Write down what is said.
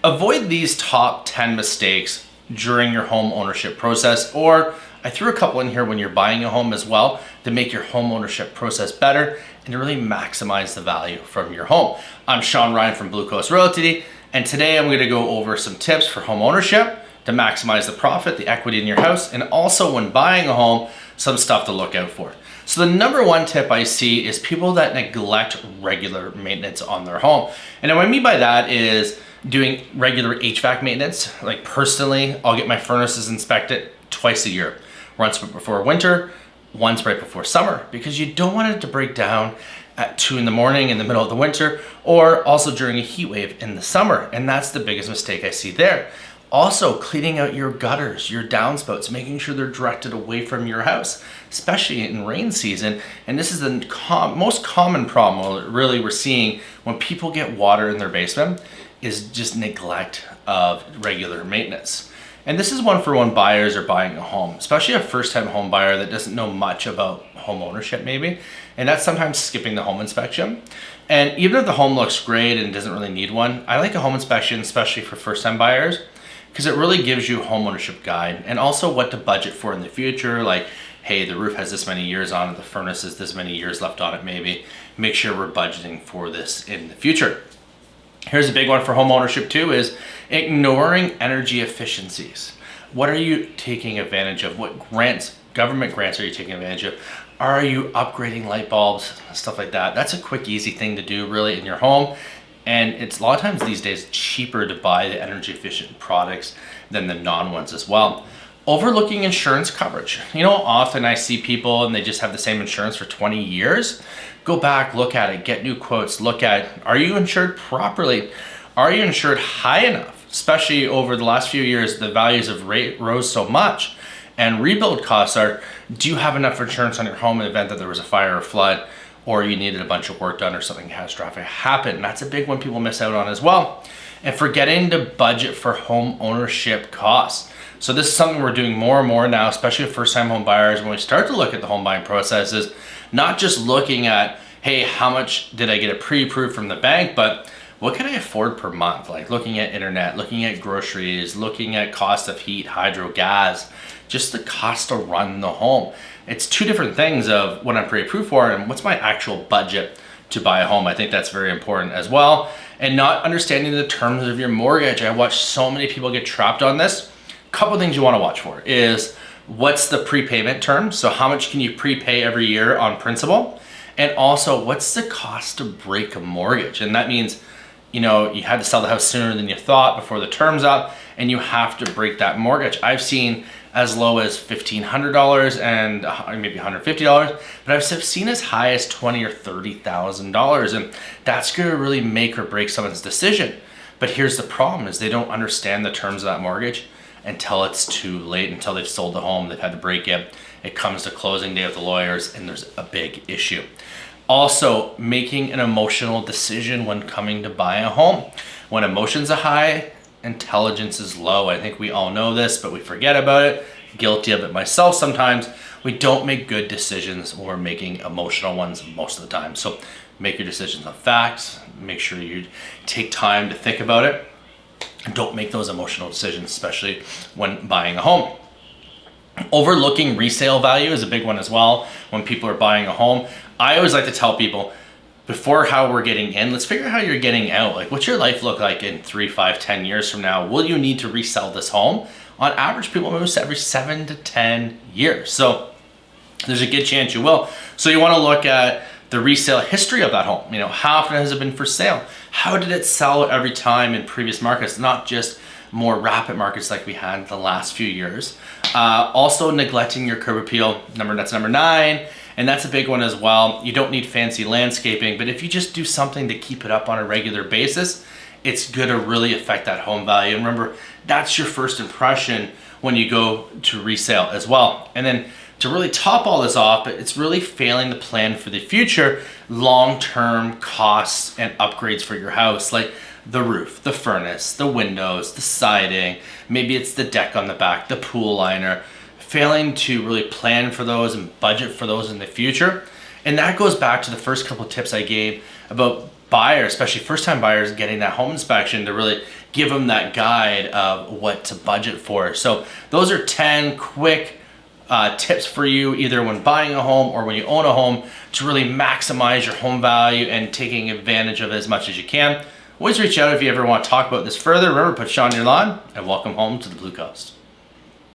Avoid these top 10 mistakes during your home ownership process, or I threw a couple in here when you're buying a home as well to make your home ownership process better and to really maximize the value from your home. I'm Ryan from Bluecoast Realty, and today I'm going to go over some tips for home ownership to maximize the profit, the equity in your house, and also when buying a home, some stuff to look out for. So the number one tip I see is people that neglect regular maintenance on their home. And what I mean by that is doing regular HVAC maintenance. Like personally, I'll get my furnaces inspected twice a year. Once before winter, once right before summer, because you don't want it to break down at 2 in the morning in the middle of the winter, or also during a heat wave in the summer. And that's the biggest mistake I see there. Also, cleaning out your gutters, your downspouts, making sure they're directed away from your house, especially in rain season. And this is the most common problem really we're seeing when people get water in their basement, is just neglect of regular maintenance. And this is one for when buyers are buying a home, especially a first-time home buyer that doesn't know much about home ownership maybe. And that's sometimes skipping the home inspection. And even if the home looks great and doesn't really need one, I like a home inspection, especially for first-time buyers, because it really gives you a home ownership guide and also what to budget for in the future. Like, hey, the roof has this many years on it, the furnace has this many years left on it maybe. Make sure we're budgeting for this in the future. Here's a big one for home ownership too, is ignoring energy efficiencies. What are you taking advantage of? What government grants are you taking advantage of? Are you upgrading light bulbs, stuff like that? That's a quick, easy thing to do really in your home. And it's a lot of times these days cheaper to buy the energy efficient products than the non-ones as well. Overlooking insurance coverage. You know, often I see people and they just have the same insurance for 20 years. Go back, look at it, get new quotes, look at, are you insured properly? Are you insured high enough? Especially over the last few years, the values of rate rose so much. And rebuild costs are, do you have enough insurance on your home in the event that there was a fire or flood, or you needed a bunch of work done or something catastrophic happened? That's a big one people miss out on as well. And forgetting to budget for home ownership costs. So this is something we're doing more and more now, especially with first-time home buyers. When we start to look at the home buying process, is not just looking at, hey, how much did I get it pre-approved from the bank, but what can I afford per month? Like looking at internet, looking at groceries, looking at cost of heat, hydro, gas, just the cost to run the home. It's two different things of what I'm pre-approved for and what's my actual budget to buy a home. I think that's very important as well. And not understanding the terms of your mortgage. I watch so many people get trapped on this. Couple things you want to watch for is what's the prepayment term? So how much can you prepay every year on principal? And also what's the cost to break a mortgage? And that means, you know, you had to sell the house sooner than you thought before the term's up and you have to break that mortgage. I've seen as low as $1,500 and maybe $150, but I've seen as high as $20,000 or $30,000. And that's gonna really make or break someone's decision. But here's the problem is they don't understand the terms of that mortgage until it's too late, until they've sold the home, they've had to break it. It comes to closing day with the lawyers and there's a big issue. Also, making an emotional decision when coming to buy a home. When emotions are high, intelligence is low. I think we all know this, but we forget about it. Guilty of it myself sometimes. We don't make good decisions when we're making emotional ones most of the time. So make your decisions on facts. Make sure you take time to think about it. Don't make those emotional decisions, especially when buying a home. Overlooking resale value is a big one as well when people are buying a home. I always like to tell people, before how we're getting in, let's figure out how you're getting out. Like, what's your life look like in 3, 5, 10 years from now? Will you need to resell this home? On average, people move every 7 to 10 years. So there's a good chance you will. So you want to look at the resale history of that home. You know, how often has it been for sale? How did it sell every time in previous markets, not just more rapid markets like we had the last few years. Also neglecting your curb appeal, that's number 9. And that's a big one as well. You don't need fancy landscaping, but if you just do something to keep it up on a regular basis, it's going to really affect that home value. And remember, that's your first impression when you go to resale as well. And then to really top all this off, it's really failing to plan for the future, long-term costs and upgrades for your house, like the roof, the furnace, the windows, the siding, maybe it's the deck on the back, the pool liner. Failing to really plan for those and budget for those in the future. And that goes back to the first couple of tips I gave about buyers, especially first-time buyers, getting that home inspection to really give them that guide of what to budget for. So those are 10 quick tips for you, either when buying a home or when you own a home, to really maximize your home value and taking advantage of it as much as you can. Always reach out if you ever want to talk about this further. Remember, put Sean on your lawn, and welcome home to the Blue Coast.